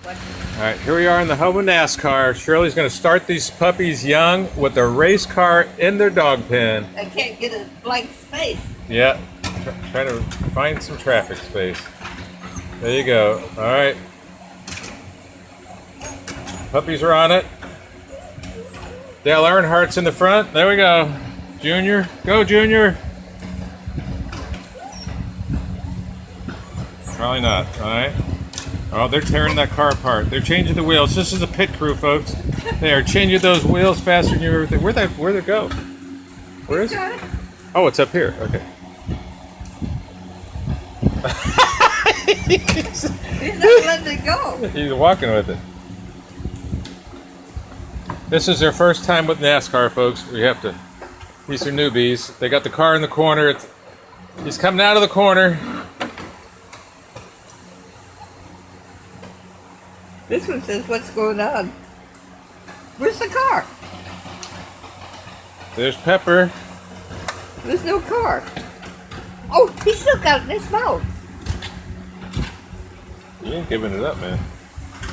Alright, here we are in the home of NASCAR. Shirley's going to start these puppies young with a race car in their dog pen. I can't get a blank space. Yeah, trying to find some traffic space. There you go. Alright. Puppies are on it. Dale Earnhardt's in the front. There we go. Junior. Go, Junior. Probably not. Alright. Oh, they're tearing that car apart. They're changing the wheels. This is a pit crew, folks. They are changing those wheels faster than you ever think. Where'd they go? Where is it? Oh, it's up here. Okay. He's not letting it go. He's walking with it. This is their first time with NASCAR, folks. These are newbies. They got the car in the corner. He's coming out of the corner. This one says, "What's going on?" Where's the car? There's Pepper. There's no car. Oh, he's still got it in his mouth. You ain't giving it up, man.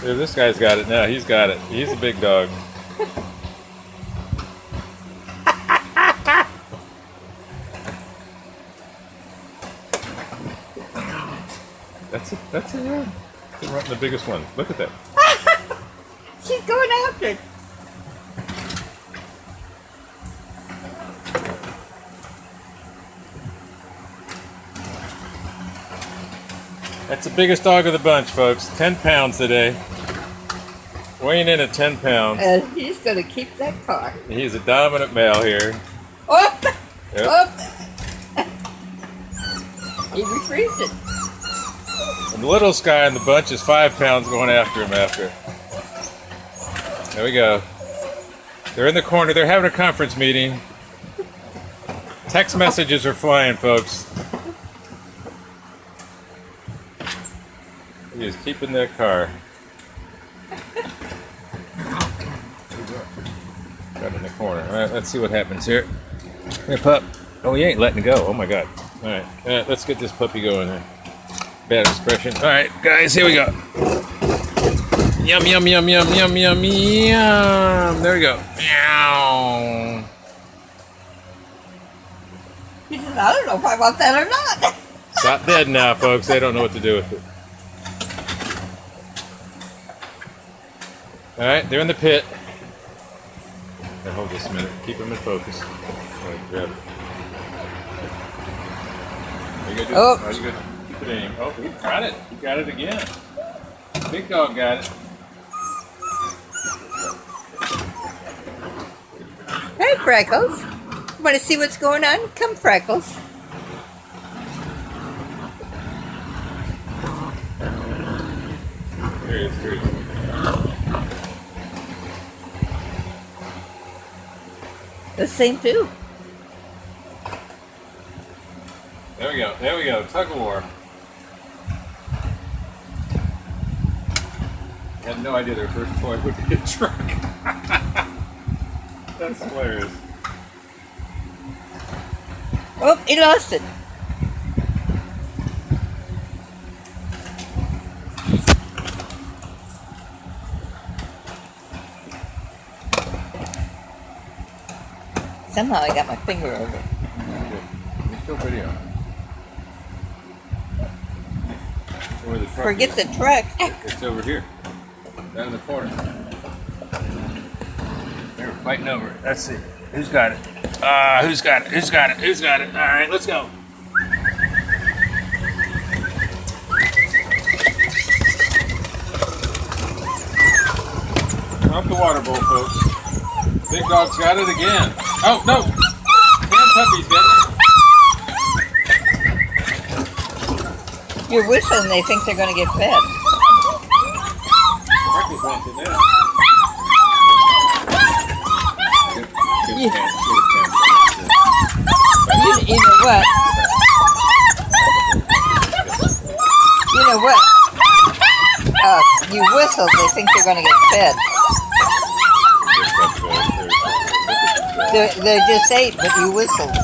Yeah, this guy's got it now. He's got it. He's a big dog. That's it. Yeah. The biggest one. Look at that. She's going after it. That's the biggest dog of the bunch, folks. 10 pounds today. Weighing in at 10 pounds. And he's going to keep that car. He's a dominant male here. Up! Yep. Up! He retrieved it. And the littlest guy in the bunch is 5 pounds going after him after. There we go. They're in the corner. They're having a conference meeting. Text messages are flying, folks. He is keeping that car. Got in the corner. All right, let's see what happens here. Here, pup. Oh, he ain't letting go. Oh, my God. All right, let's get this puppy going here. Bad expression. All right, guys, here we go. Yum, yum, yum, yum, yum, yum, yum. There we go. Meow. He says, "I don't know if I want that or not." It's not dead now, folks. They don't know what to do with it. All right, they're in the pit. Now, hold this a minute. Keep them in focus. All right, grab it. Are you gonna do Oh. Are you gonna keep it aim? Oh, he got it. He got it again. Big dog got it. Hey, Freckles. Want to see what's going on? Come, Freckles. Here he is. Here he is. The same too. There we go. There we go. Tug of war. I had no idea their first toy would be a truck. That's hilarious. Oh, he lost it. Somehow I got my finger over it. You're still video. Where the truck Forget is. the truck. It's over here. Down in the corner. They're fighting over it. Let's see. Who's got it? Who's got it? Who's got it? Who's got it? All right, let's go. Drop the water bowl, folks. Big dog's got it again. Oh, no. Damn puppy's got it. You're whistling, they think they're going to get fed. Freckles wants it now. You know what? You know what? You whistle, they think they're going to get fed. They just ate, but you whistled.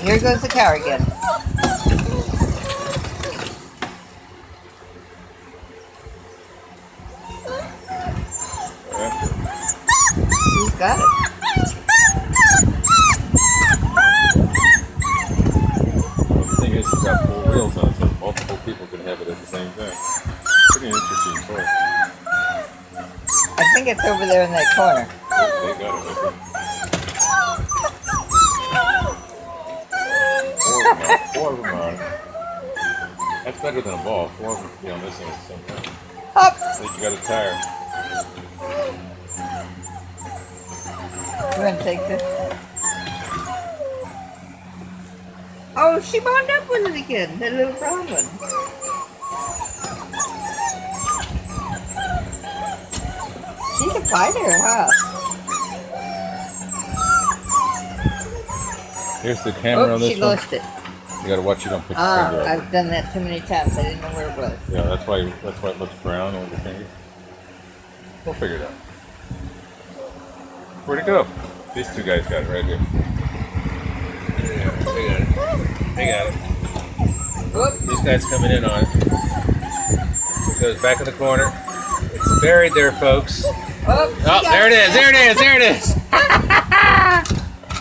Here goes the car again. He's got it. Well, the thing is, it's got 4 wheels on it, so multiple people can have it at the same time. Pretty interesting toy. I think it's over there in that corner. They got it right there. 4 of them are. That's better than a ball. 4 of them can be on this one at the same time. Up. I think you got a tire. We're gonna take this. Oh, she wound up with it again. That little brown one. She's a fighter, huh? Here's the camera on this She one. lost it. You gotta watch you don't put your finger out. I've done that too many times. I didn't know where it was. Yeah, that's why it looks brown on your finger. We'll figure it out. Where'd it go? These 2 guys got it right here. Yeah, they got it. They got it. Whoop. These guys coming in on it. It goes back in the corner. It's buried there, folks. Oh, there it is. There it is. There it is.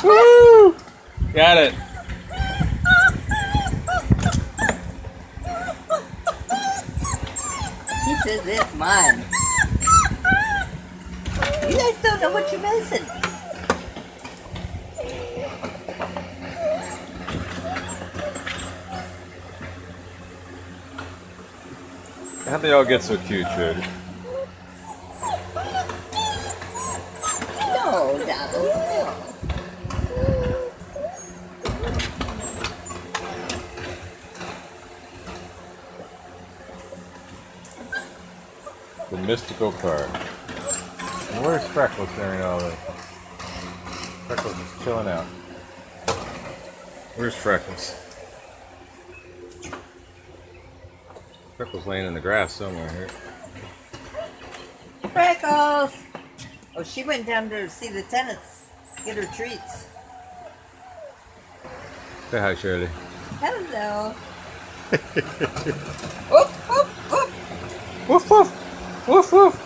Woo! Got it. She says it's mine. You guys don't know what you're missing. How'd they all get so cute, Shirley? No, Donald, no. The mystical card. And where's Freckles during all this? Freckles is chilling out. Where's Freckles? Freckles laying in the grass somewhere here. Freckles! Oh, she went down to see the tenants, get her treats. Say hi, Shirley. Hello. Whoop, whoop, whoop. Woof, woof. Woof, woof.